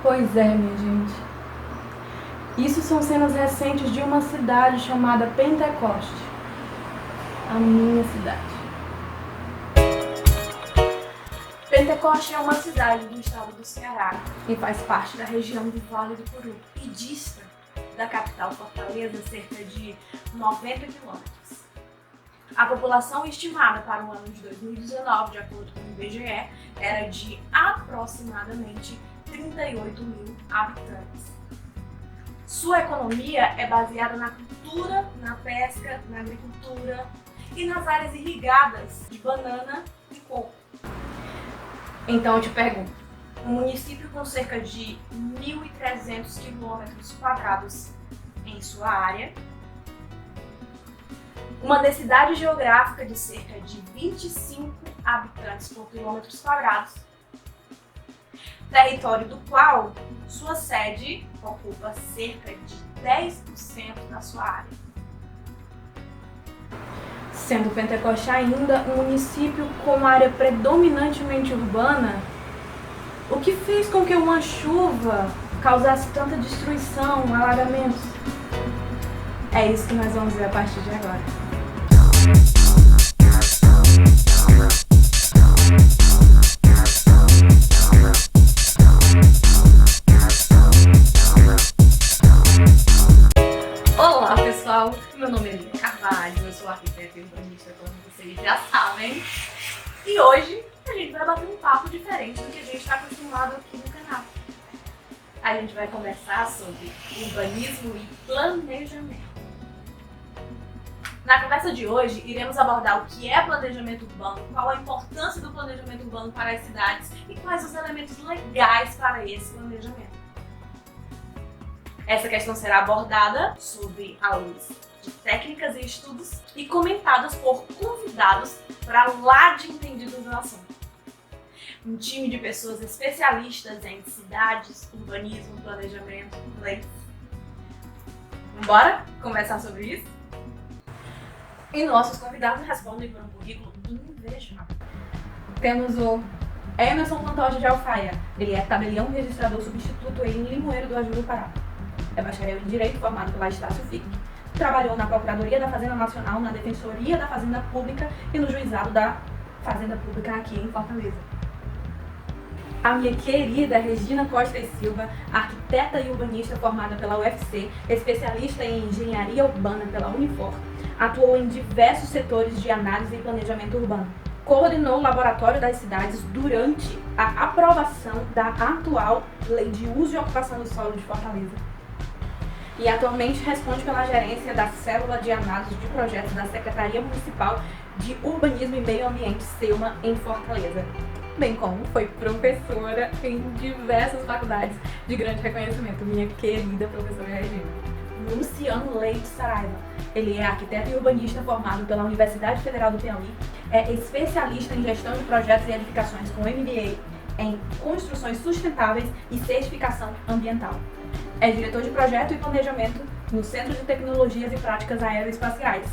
Pois é, minha gente. Isso são cenas recentes de uma cidade chamada Pentecoste, a minha cidade. Pentecoste é uma cidade do estado do Ceará e faz parte da região do Vale do Curu e dista da capital Fortaleza cerca de 90 quilômetros. A população estimada para o ano de 2019, de acordo com o IBGE, era de aproximadamente 38 mil habitantes. Sua economia é baseada na cultura, na pesca, na agricultura e nas áreas irrigadas de banana e coco. Então eu te pergunto, um município com cerca de 1.300 quilômetros quadrados em sua área, uma densidade geográfica de cerca de 25 habitantes por quilômetros quadrados, território do qual sua sede ocupa cerca de 10% da sua área. Sendo Pentecoste ainda um município com área predominantemente urbana, o que fez com que uma chuva causasse tanta destruição, alagamentos? É isso que nós vamos ver a partir de agora. Olá pessoal, meu nome é Lívia Carvalho, eu sou arquiteta e urbanista, como vocês já sabem. E hoje a gente vai bater um papo diferente do que a gente está acostumado aqui no canal. A gente vai conversar sobre urbanismo e planejamento. Na conversa de hoje, iremos abordar o que é planejamento urbano, qual a importância do planejamento urbano para as cidades e quais os elementos legais para esse planejamento. Essa questão será abordada sob a luz de técnicas e estudos e comentadas por convidados para lá de entendidos no assunto. Um time de pessoas especialistas em cidades, urbanismo, planejamento, leis. Bora conversar sobre isso? E nossos convidados respondem por um currículo invejável. Temos o Emerson Pantoja de Alfaia. Ele é tabelião registrador substituto em Limoeiro do Aju do Pará. É bacharel em Direito formado pela Estácio FIC. Trabalhou na Procuradoria da Fazenda Nacional, na Defensoria da Fazenda Pública e no Juizado da Fazenda Pública aqui em Fortaleza. A minha querida Regina Costa e Silva, arquiteta e urbanista formada pela UFC, especialista em engenharia urbana pela Unifor, atuou em diversos setores de análise e planejamento urbano. Coordenou o Laboratório das Cidades durante a aprovação da atual Lei de Uso e Ocupação do Solo de Fortaleza. E atualmente responde pela gerência da Célula de Análise de Projetos da Secretaria Municipal de Urbanismo e Meio Ambiente, SEUMA, em Fortaleza. Bem como foi professora em diversas faculdades de grande reconhecimento, minha querida professora Regina. Luciano Leite Saraiva. Ele é arquiteto e urbanista formado pela Universidade Federal do Piauí, é especialista em gestão de projetos e edificações com MBA em construções sustentáveis e certificação ambiental. É diretor de projeto e planejamento no Centro de Tecnologias e Práticas Aeroespaciais.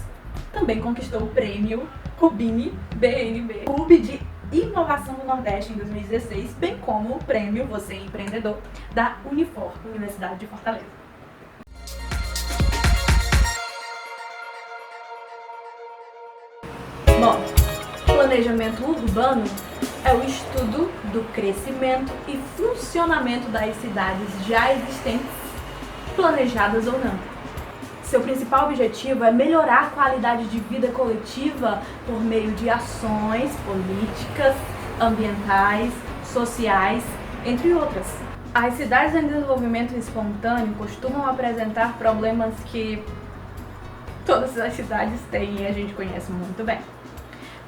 Também conquistou o prêmio Rubini BNB, Hub de Inovação do Nordeste em 2016, bem como o prêmio Você Empreendedor da Unifor, Universidade de Fortaleza. Bom, planejamento urbano é o estudo do crescimento e funcionamento das cidades já existentes, planejadas ou não. Seu principal objetivo é melhorar a qualidade de vida coletiva por meio de ações políticas, ambientais, sociais, entre outras. As cidades em desenvolvimento espontâneo costumam apresentar problemas que todas as cidades têm e a gente conhece muito bem.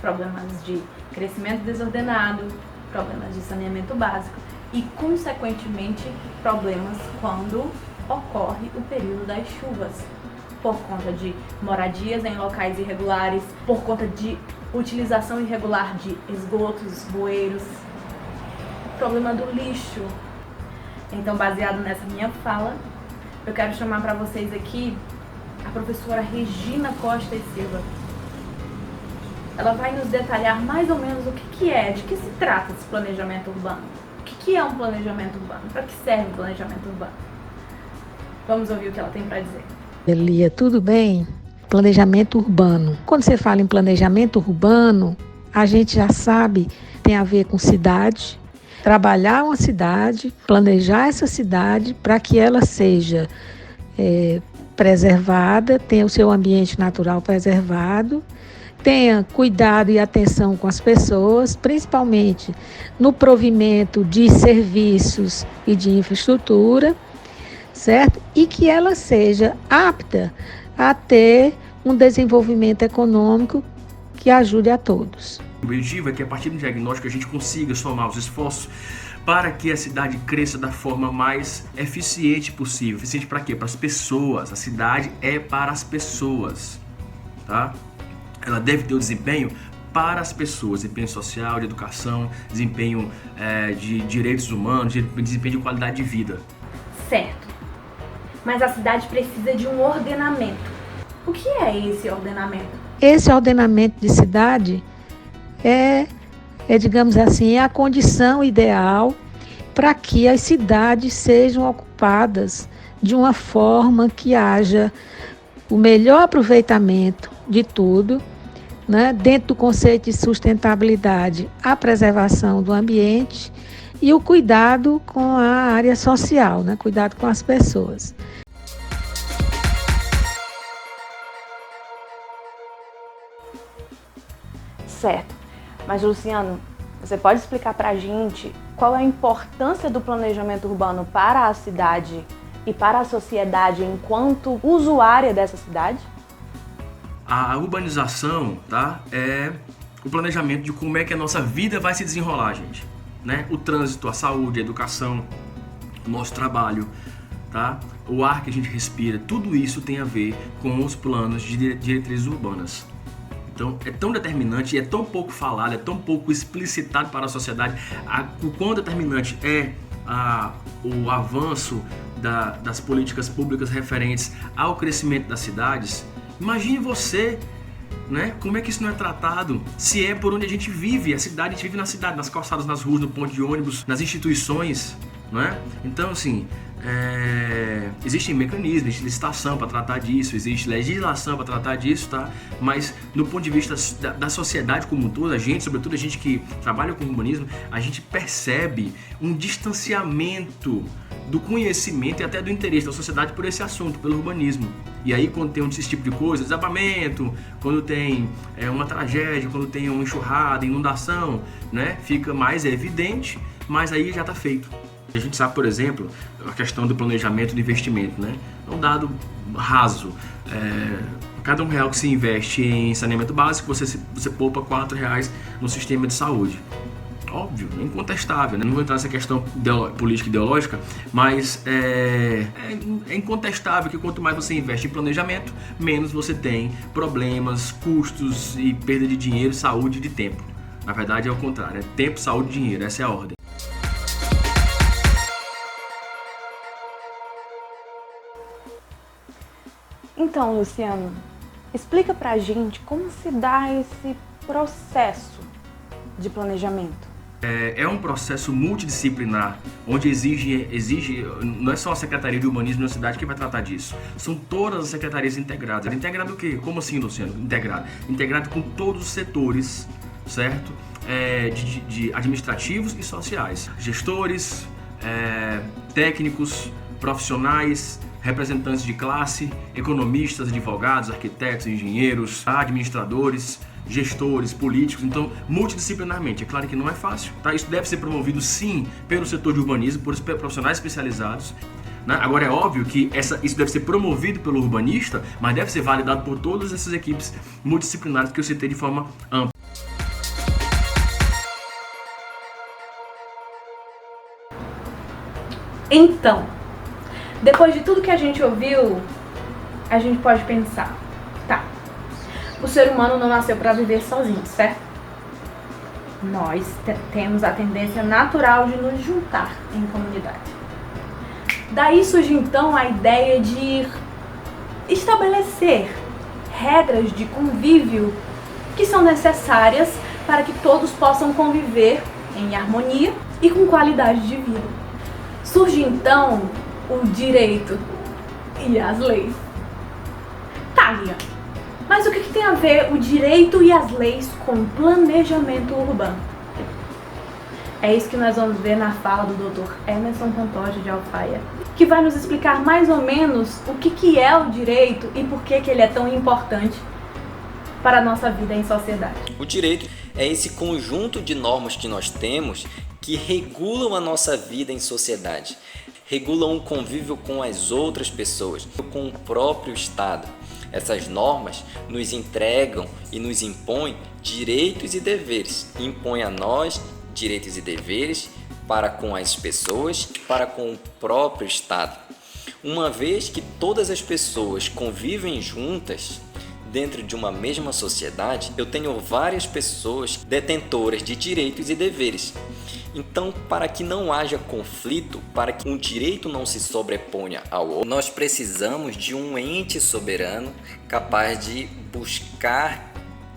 Problemas de crescimento desordenado, problemas de saneamento básico e, consequentemente, problemas quando ocorre o período das chuvas, por conta de moradias em locais irregulares, por conta de utilização irregular de esgotos, bueiros, problema do lixo. Então, baseado nessa minha fala, eu quero chamar para vocês aqui a professora Regina Costa e Silva. Ela vai nos detalhar mais ou menos o que é, de que se trata esse planejamento urbano, o que é um planejamento urbano? Para que serve um planejamento urbano? Vamos ouvir o que ela tem para dizer. Elia, tudo bem? Planejamento urbano. Quando você fala em planejamento urbano, a gente já sabe, tem a ver com cidade, trabalhar uma cidade, planejar essa cidade para que ela seja preservada, tenha o seu ambiente natural preservado, tenha cuidado e atenção com as pessoas, principalmente no provimento de serviços e de infraestrutura, certo? E que ela seja apta a ter um desenvolvimento econômico que ajude a todos. O objetivo é que a partir do diagnóstico a gente consiga somar os esforços para que a cidade cresça da forma mais eficiente possível. Eficiente para quê? Para as pessoas. A cidade é para as pessoas, tá? Ela deve ter o desempenho para as pessoas, desempenho social, de educação, desempenho de direitos humanos, desempenho de qualidade de vida. Certo. Mas a cidade precisa de um ordenamento. O que é esse ordenamento? Esse ordenamento de cidade digamos assim, a condição ideal para que as cidades sejam ocupadas de uma forma que haja o melhor aproveitamento de tudo, né? Dentro do conceito de sustentabilidade, a preservação do ambiente e o cuidado com a área social, né? Cuidado com as pessoas. Certo. Mas, Luciano, você pode explicar para a gente qual é a importância do planejamento urbano para a cidade e para a sociedade enquanto usuária dessa cidade? A urbanização, tá, é o planejamento de como é que a nossa vida vai se desenrolar, gente, né? O trânsito, a saúde, a educação, o nosso trabalho, tá? O ar que a gente respira, tudo isso tem a ver com os planos de diretrizes urbanas. Então, é tão determinante e é tão pouco falado, é tão pouco explicitado para a sociedade o quão determinante é o avanço das políticas públicas referentes ao crescimento das cidades. Imagine você, né, como é que isso não é tratado, se é por onde a gente vive, a gente vive na cidade, nas calçadas, nas ruas, no ponto de ônibus, nas instituições, não é? Então, assim, existem mecanismos de licitação para tratar disso, existe legislação para tratar disso, tá? Mas no ponto de vista da sociedade como um todo, sobretudo a gente que trabalha com urbanismo, a gente percebe um distanciamento do conhecimento e até do interesse da sociedade por esse assunto, pelo urbanismo. E aí quando tem esse tipo de coisa, desabamento, quando tem uma tragédia, quando tem uma enxurrada, inundação, né? Fica mais evidente, mas aí já está feito. A gente sabe, por exemplo, a questão do planejamento de investimento, né? É um dado raso. Cada R$1 que se investe em saneamento básico, você poupa R$4 no sistema de saúde. Óbvio, é incontestável, né? Não vou entrar nessa questão política e ideológica, mas é incontestável que quanto mais você investe em planejamento, menos você tem problemas, custos e perda de dinheiro, saúde e de tempo. Na verdade é o contrário, é tempo, saúde e dinheiro, essa é a ordem. Então, Luciano, explica pra gente como se dá esse processo de planejamento. É um processo multidisciplinar, onde exige, não é só a Secretaria de Urbanismo da cidade que vai tratar disso, são todas as secretarias integradas. Integrado o quê? Como assim, Luciano? Integrado? Integrado com todos os setores, certo? De administrativos e sociais. Gestores, técnicos, profissionais, representantes de classe, economistas, advogados, arquitetos, engenheiros, administradores, gestores, políticos, então multidisciplinarmente. É claro que não é fácil, tá? Isso deve ser promovido sim pelo setor de urbanismo, por profissionais especializados, né? Agora é óbvio que isso deve ser promovido pelo urbanista, mas deve ser validado por todas essas equipes multidisciplinares que eu citei de forma ampla. Então, depois de tudo que a gente ouviu, a gente pode pensar, tá, o ser humano não nasceu para viver sozinho, certo? Nós temos a tendência natural de nos juntar em comunidade. Daí surge então a ideia de estabelecer regras de convívio que são necessárias para que todos possam conviver em harmonia e com qualidade de vida. Surge então o direito e as leis. Tá, Lian, mas o que tem a ver o direito e as leis com planejamento urbano? É isso que nós vamos ver na fala do Dr. Emerson Pantoja de Alfaia, que vai nos explicar mais ou menos o que é o direito e por que ele é tão importante para a nossa vida em sociedade. O direito é esse conjunto de normas que nós temos que regulam a nossa vida em sociedade, regulam o convívio com as outras pessoas, com o próprio Estado. Essas normas nos entregam e nos impõem direitos e deveres, impõem a nós direitos e deveres para com as pessoas, para com o próprio Estado. Uma vez que todas as pessoas convivem juntas dentro de uma mesma sociedade, eu tenho várias pessoas detentoras de direitos e deveres. Então, para que não haja conflito, para que um direito não se sobreponha ao outro, nós precisamos de um ente soberano capaz de buscar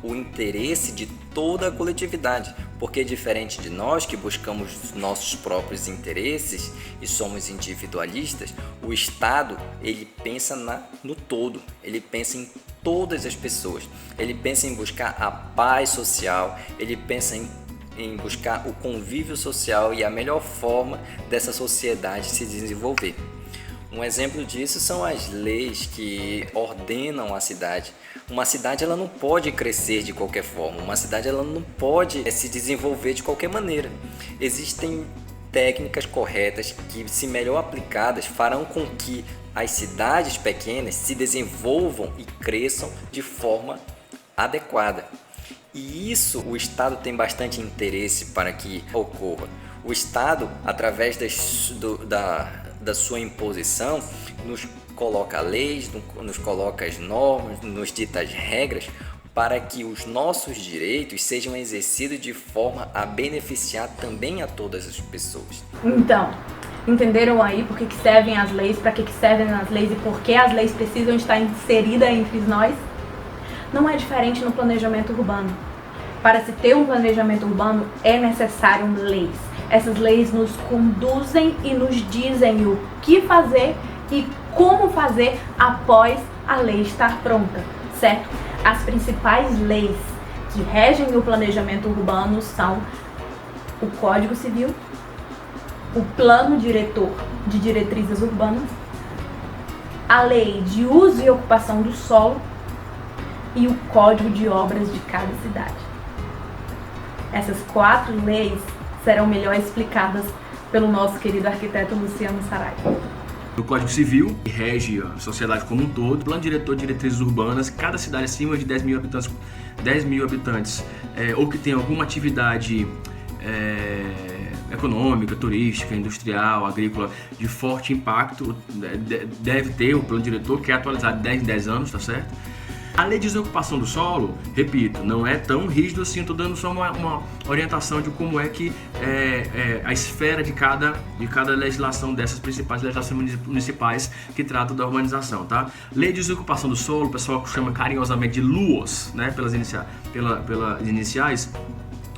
o interesse de toda a coletividade, porque diferente de nós que buscamos nossos próprios interesses e somos individualistas, o Estado ele pensa no todo, ele pensa em todas as pessoas, ele pensa em buscar a paz social, ele pensa em buscar o convívio social e a melhor forma dessa sociedade se desenvolver. Um exemplo disso são as leis que ordenam a cidade. Uma cidade ela não pode crescer de qualquer forma, uma cidade ela não pode se desenvolver de qualquer maneira. Existem técnicas corretas que, se melhor aplicadas, farão com que as cidades pequenas se desenvolvam e cresçam de forma adequada. E isso o Estado tem bastante interesse para que ocorra. O Estado, através da sua imposição, nos coloca leis, nos coloca as normas, nos dita as regras para que os nossos direitos sejam exercidos de forma a beneficiar também a todas as pessoas. Então, entenderam aí por que servem as leis, para que servem as leis e por que as leis precisam estar inseridas entre nós? Não é diferente no planejamento urbano. Para se ter um planejamento urbano é necessário leis. Essas leis nos conduzem e nos dizem o que fazer e como fazer após a lei estar pronta, certo? As principais leis que regem o planejamento urbano são o Código Civil, o Plano Diretor de Diretrizes Urbanas, a Lei de Uso e Ocupação do Solo e o Código de Obras de cada cidade. Essas 4 leis serão melhor explicadas pelo nosso querido arquiteto Luciano Saraiva. O Código Civil, que rege a sociedade como um todo, Plano Diretor de Diretrizes Urbanas, cada cidade acima de 10 mil habitantes, ou que tem alguma atividade econômica, turística, industrial, agrícola de forte impacto, deve ter o plano diretor, que é atualizado de 10 em 10 anos, tá certo? A lei de desocupação do solo, repito, não é tão rígido assim, estou dando só uma orientação de como é que a esfera de cada legislação dessas principais legislações municipais que tratam da urbanização, tá? Lei de desocupação do solo, o pessoal chama carinhosamente de LUOS, né, pelas iniciais,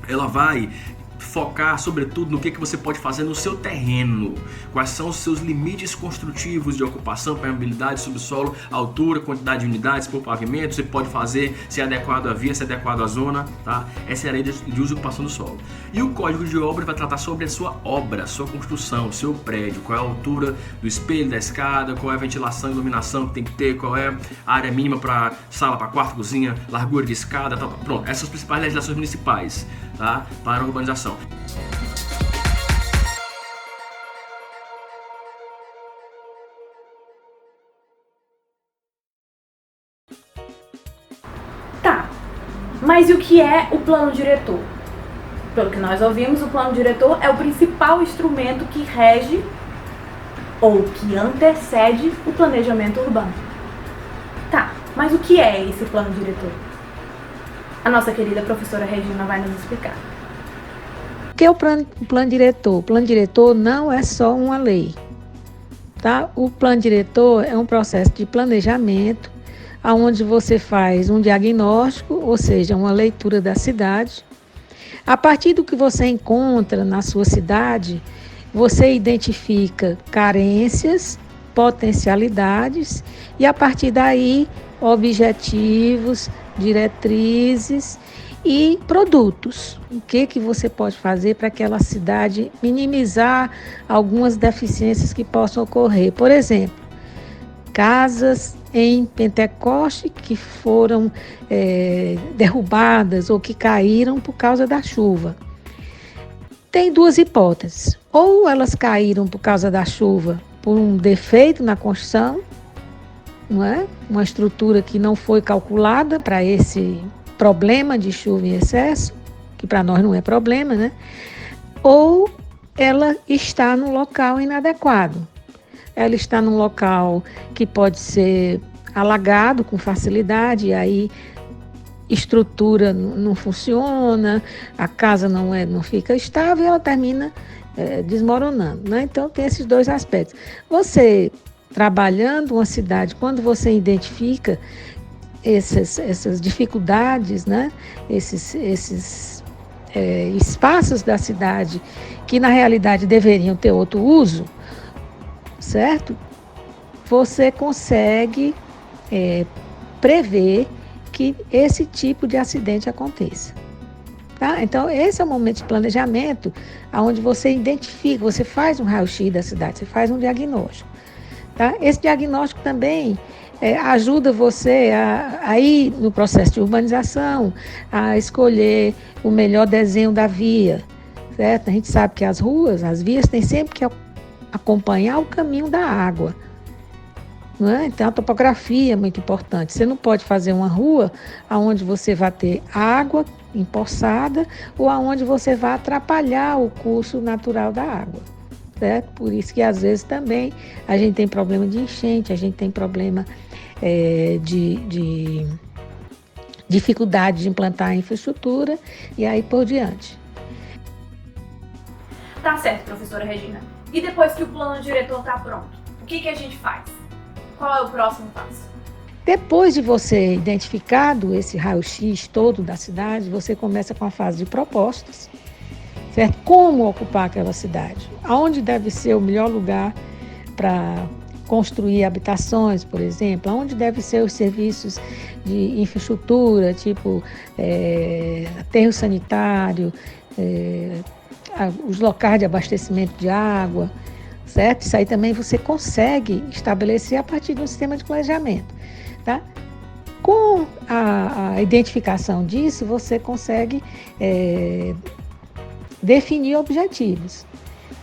ela vai focar sobretudo no que você pode fazer no seu terreno, quais são os seus limites construtivos de ocupação, permeabilidade, subsolo, altura, quantidade de unidades por pavimento, você pode fazer, se é adequado à via, se é adequado à zona, tá? Essa é a lei de uso e ocupação do solo. E o Código de Obra vai tratar sobre a sua obra, sua construção, seu prédio, qual é a altura do espelho, da escada, qual é a ventilação e iluminação que tem que ter, qual é a área mínima para sala, para quarto, cozinha, largura de escada, tal. Pronto, essas são as principais legislações municipais, tá? Para a urbanização. Tá, mas e o que é o plano diretor? Pelo que nós ouvimos, o plano diretor é o principal instrumento que rege ou que antecede o planejamento urbano. Tá, mas o que é esse plano diretor? A nossa querida professora Regina vai nos explicar. O que é o plano diretor? O plano diretor não é só uma lei, tá? O plano diretor é um processo de planejamento, onde você faz um diagnóstico, ou seja, uma leitura da cidade, A partir do que você encontra na sua cidade, você identifica carências, potencialidades e, a partir daí, objetivos, diretrizes e produtos. O que você pode fazer para aquela cidade minimizar algumas deficiências que possam ocorrer? Por exemplo, casas em Pentecoste que foram derrubadas ou que caíram por causa da chuva. Tem duas hipóteses. Ou elas caíram por causa da chuva, por um defeito na construção, não é? Uma estrutura que não foi calculada para esse problema de chuva em excesso, que para nós não é problema, né? Ou ela está num local inadequado. Ela está num local que pode ser alagado com facilidade, e aí estrutura não funciona, a casa não fica estável e ela termina desmoronando, né? Então tem esses dois aspectos. Você trabalhando uma cidade, quando você identifica essas dificuldades, né? Esses espaços da cidade que na realidade deveriam ter outro uso, certo? Você consegue prever que esse tipo de acidente aconteça. Tá? Então, esse é o momento de planejamento onde você identifica, você faz um raio-x da cidade, você faz um diagnóstico. Tá? Esse diagnóstico também ajuda você a ir no processo de urbanização, a escolher o melhor desenho da via. Certo? A gente sabe que as ruas, as vias, têm sempre que acompanhar o caminho da água. Não é? Então, a topografia é muito importante. Você não pode fazer uma rua onde você vai ter água empoçada ou onde você vai atrapalhar o curso natural da água. Certo? Por isso que, às vezes, também a gente tem problema de enchente, a gente tem problema de dificuldade de implantar a infraestrutura e aí por diante. Tá certo, professora Regina. E depois que o plano diretor está pronto, o que a gente faz? Qual é o próximo passo? Depois de você identificado esse raio-x todo da cidade, você começa com a fase de propostas, certo? Como ocupar aquela cidade? Aonde deve ser o melhor lugar para construir habitações, por exemplo? Aonde devem ser os serviços de infraestrutura, tipo aterro sanitário, os locais de abastecimento de água, certo? Isso aí também você consegue estabelecer a partir de um sistema de planejamento, tá? Com a identificação disso, você consegue definir objetivos.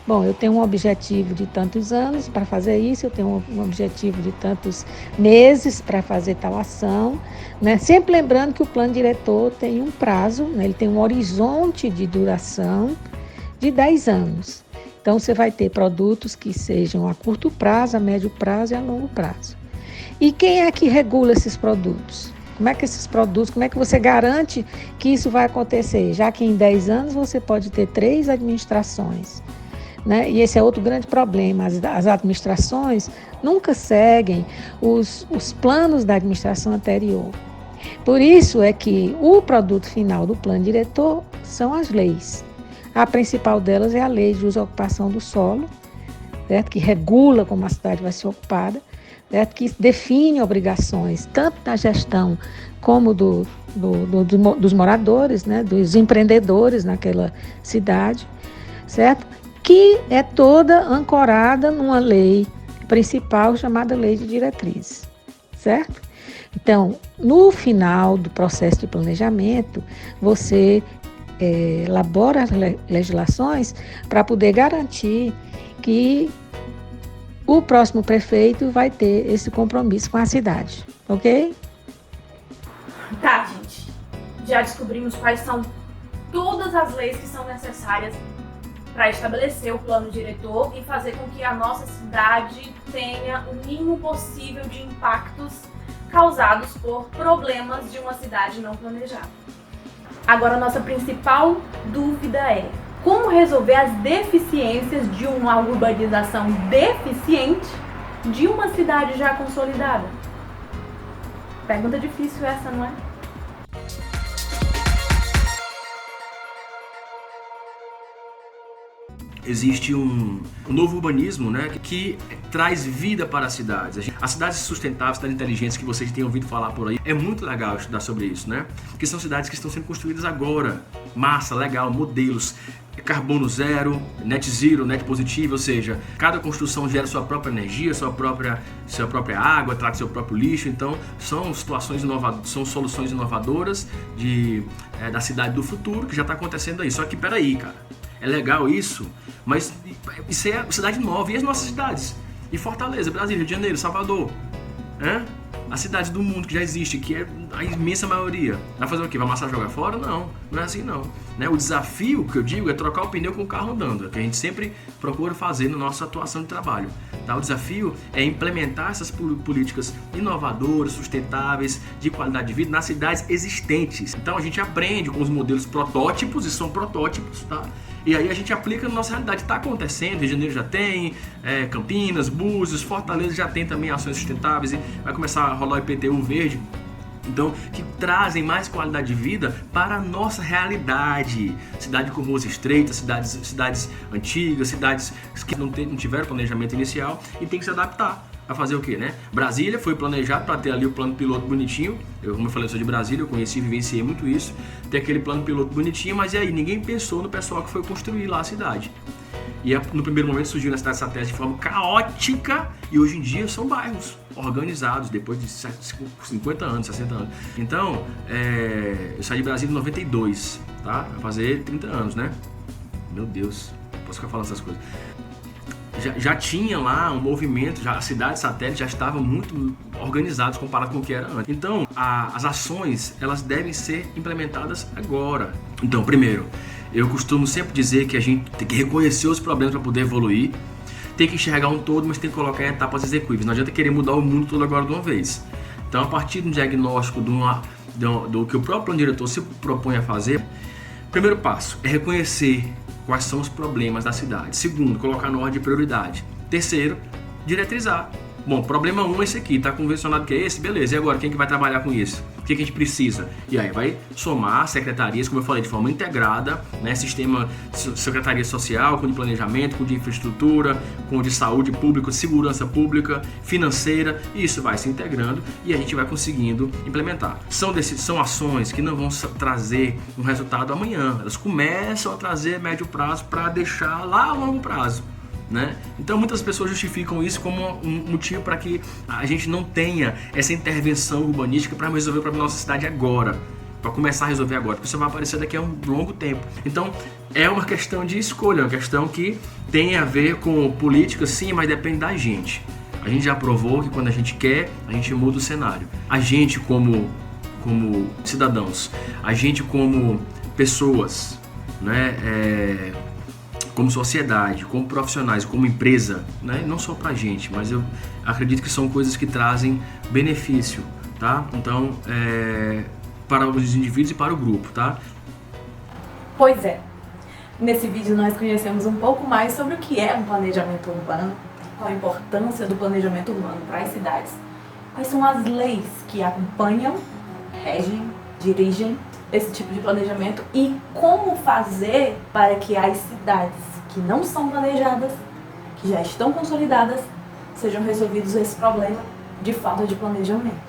Bom, eu tenho um objetivo de tantos anos para fazer isso, eu tenho um objetivo de tantos meses para fazer tal ação, né? Sempre lembrando que o plano diretor tem um prazo, né? Ele tem um horizonte de duração de 10 anos. Então, você vai ter produtos que sejam a curto prazo, a médio prazo e a longo prazo. E quem é que regula esses produtos? Como é que você garante que isso vai acontecer? Já que em 10 anos você pode ter 3 administrações, né? E esse é outro grande problema. As administrações nunca seguem os planos da administração anterior. Por isso é que o produto final do plano diretor são as leis. A principal delas é a Lei de Uso e Ocupação do Solo, certo? Que regula como a cidade vai ser ocupada, certo? Que define obrigações, tanto da gestão como dos moradores, né? Dos empreendedores naquela cidade, certo? Que é toda ancorada numa lei principal chamada Lei de Diretrizes, certo? Então, no final do processo de planejamento, você elabora as legislações para poder garantir que o próximo prefeito vai ter esse compromisso com a cidade, ok? Tá, gente. Já descobrimos quais são todas as leis que são necessárias para estabelecer o plano diretor e fazer com que a nossa cidade tenha o mínimo possível de impactos causados por problemas de uma cidade não planejada. Agora, a nossa principal dúvida é como resolver as deficiências de uma urbanização deficiente de uma cidade já consolidada? Pergunta difícil essa, não é? existe um novo urbanismo, né, que traz vida para as cidades. As cidades sustentáveis, cidades inteligentes que vocês têm ouvido falar por aí, é muito legal estudar sobre isso, né? Porque são cidades que estão sendo construídas agora. Massa, legal, modelos, carbono zero, net zero, net positivo, ou seja, cada construção gera sua própria energia, sua própria água, traz seu próprio lixo. Então, são situações inovadoras, são soluções inovadoras da cidade do futuro que já está acontecendo aí. Só que, peraí, cara, é legal isso, mas isso é cidade nova. E as nossas cidades? E Fortaleza, Brasília, Rio de Janeiro, Salvador, as cidades do mundo que já existe, que é a imensa maioria. Vai fazer o quê? Vai amassar e jogar fora? Não, não é assim não. Né? O desafio que eu digo é trocar o pneu com o carro andando, que a gente sempre procura fazer na nossa atuação de trabalho. Tá? O desafio é implementar essas políticas inovadoras, sustentáveis, de qualidade de vida nas cidades existentes. Então a gente aprende com os modelos protótipos, e são protótipos, tá? E aí a gente aplica na nossa realidade. Está acontecendo, Rio de Janeiro já tem, Campinas, Búzios, Fortaleza já tem também ações sustentáveis, e vai começar a rolar o IPTU verde. Então, que trazem mais qualidade de vida para a nossa realidade. Cidade com ruas estreitas, cidades antigas, cidades que não tiveram planejamento inicial e tem que se adaptar. A fazer o quê, né? Brasília foi planejado para ter ali o plano piloto bonitinho. Como eu falei, eu sou de Brasília, eu conheci e vivenciei muito isso. Ter aquele plano piloto bonitinho, mas e aí? Ninguém pensou no pessoal que foi construir lá a cidade. E no primeiro momento surgiu na cidade satélite de forma caótica e hoje em dia são bairros organizados, depois de 50 anos, 60 anos. Então, eu saí de Brasília em 92, tá? Vai fazer 30 anos, né? Meu Deus, posso ficar falando essas coisas. Já tinha lá um movimento, as cidades satélites já estavam muito organizadas comparado com o que era antes. Então, as ações, elas devem ser implementadas agora. Então, primeiro, eu costumo sempre dizer que a gente tem que reconhecer os problemas para poder evoluir, tem que enxergar um todo, mas tem que colocar em etapas executíveis. Não adianta querer mudar o mundo todo agora de uma vez. Então, a partir do diagnóstico do que o próprio plano diretor se propõe a fazer, primeiro passo é reconhecer quais são os problemas da cidade. Segundo, colocar na ordem de prioridade. Terceiro, diretrizar. Bom, problema 1 é esse aqui, tá convencionado que é esse? Beleza, e agora quem que vai trabalhar com isso? O que a gente precisa? E aí vai somar secretarias, como eu falei, de forma integrada, né? Sistema secretaria social, com de planejamento, com de infraestrutura, com de saúde pública, segurança pública, financeira, e isso vai se integrando e a gente vai conseguindo implementar. São ações que não vão trazer um resultado amanhã, elas começam a trazer médio prazo para deixar lá a longo prazo. Né? Então muitas pessoas justificam isso como um motivo para que a gente não tenha essa intervenção urbanística para resolver o problema da nossa cidade agora, para começar a resolver agora, porque isso vai aparecer daqui a um longo tempo. Então é uma questão de escolha, é uma questão que tem a ver com política, sim, mas depende da gente. A gente já provou que quando a gente quer, a gente muda o cenário. A gente como cidadãos, a gente como pessoas, né? Como sociedade, como profissionais, como empresa, né? Não só pra gente, mas eu acredito que são coisas que trazem benefício, tá? Então, para os indivíduos e para o grupo, tá? Pois é. Nesse vídeo nós conhecemos um pouco mais sobre o que é um planejamento urbano, qual a importância do planejamento urbano para as cidades, quais são as leis que acompanham, regem, dirigem esse tipo de planejamento e como fazer para que as cidades que não são planejadas, que já estão consolidadas, sejam resolvidos esse problema de falta de planejamento.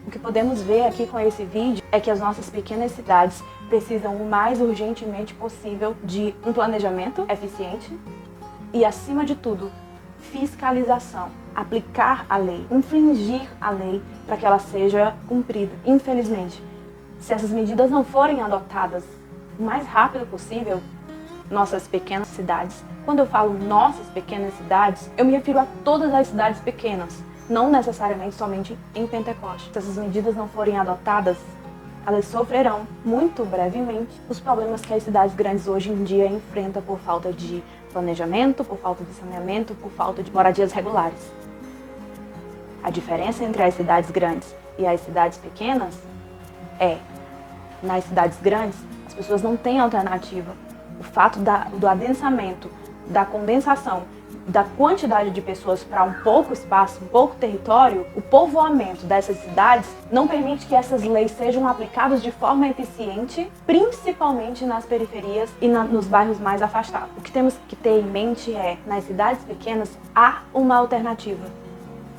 O que podemos ver aqui com esse vídeo é que as nossas pequenas cidades precisam o mais urgentemente possível de um planejamento eficiente e, acima de tudo, fiscalização, aplicar a lei, infringir a lei para que ela seja cumprida. Infelizmente, se essas medidas não forem adotadas o mais rápido possível, nossas pequenas cidades, quando eu falo nossas pequenas cidades, eu me refiro a todas as cidades pequenas, não necessariamente somente em Pentecoste. Se essas medidas não forem adotadas, elas sofrerão muito brevemente os problemas que as cidades grandes hoje em dia enfrentam por falta de planejamento, por falta de saneamento, por falta de moradias regulares. A diferença entre as cidades grandes e as cidades pequenas nas cidades grandes, as pessoas não têm alternativa. O fato do adensamento, da condensação da quantidade de pessoas para um pouco espaço, um pouco território, o povoamento dessas cidades não permite que essas leis sejam aplicadas de forma eficiente, principalmente nas periferias e nos bairros mais afastados. O que temos que ter em mente é, nas cidades pequenas, há uma alternativa,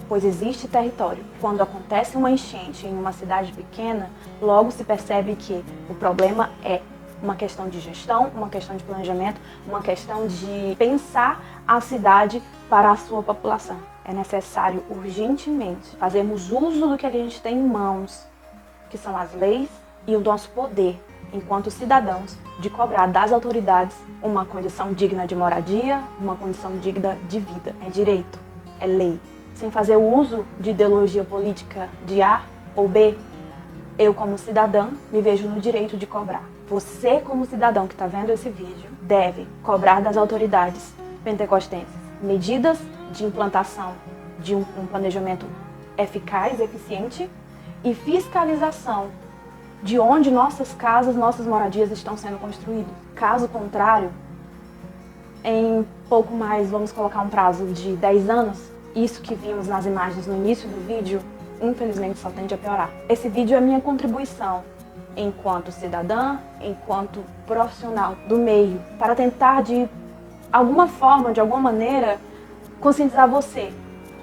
pois existe território. Quando acontece uma enchente em uma cidade pequena, logo se percebe que o problema é uma questão de gestão, uma questão de planejamento, uma questão de pensar a cidade para a sua população. É necessário urgentemente fazermos uso do que a gente tem em mãos, que são as leis e o nosso poder, enquanto cidadãos, de cobrar das autoridades uma condição digna de moradia, uma condição digna de vida. É direito, é lei. Sem fazer o uso de ideologia política de A ou B, eu, como cidadã, me vejo no direito de cobrar. Você, como cidadão que está vendo esse vídeo, deve cobrar das autoridades pentecostenses medidas de implantação de um planejamento eficaz, eficiente e fiscalização de onde nossas casas, nossas moradias estão sendo construídas. Caso contrário, em pouco mais, vamos colocar um prazo de 10 anos, isso que vimos nas imagens no início do vídeo, infelizmente só tende a piorar. Esse vídeo é minha contribuição enquanto cidadã, enquanto profissional do meio, para tentar de alguma forma, de alguma maneira, conscientizar você,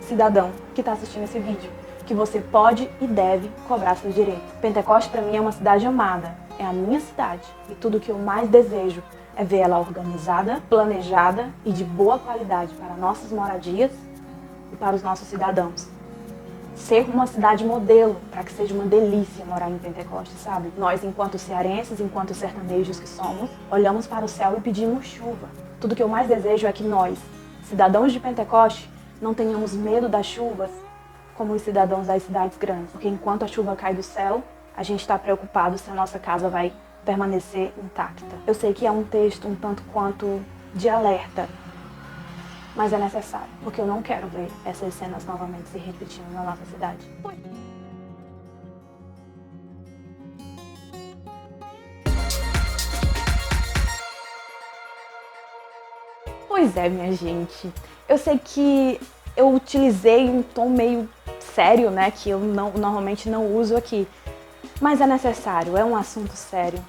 cidadão, que está assistindo esse vídeo, que você pode e deve cobrar seus direitos. Pentecoste para mim é uma cidade amada, é a minha cidade, e tudo que eu mais desejo é ver ela organizada, planejada e de boa qualidade para nossas moradias e para os nossos cidadãos. Ser uma cidade modelo, para que seja uma delícia morar em Pentecoste, sabe? Nós, enquanto cearenses, enquanto sertanejos que somos, olhamos para o céu e pedimos chuva. Tudo que eu mais desejo é que nós, cidadãos de Pentecoste, não tenhamos medo das chuvas como os cidadãos das cidades grandes. Porque enquanto a chuva cai do céu, a gente está preocupado se a nossa casa vai permanecer intacta. Eu sei que é um texto um tanto quanto de alerta, mas é necessário, porque eu não quero ver essas cenas novamente se repetindo na nossa cidade. Pois é, minha gente. Eu sei que eu utilizei um tom meio sério, né, que eu normalmente não uso aqui, mas é necessário, é um assunto sério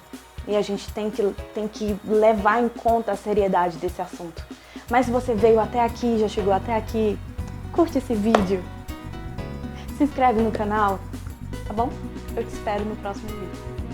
e a gente tem que levar em conta a seriedade desse assunto. Mas se você veio até aqui, já chegou até aqui, curte esse vídeo, se inscreve no canal, tá bom? Eu te espero no próximo vídeo.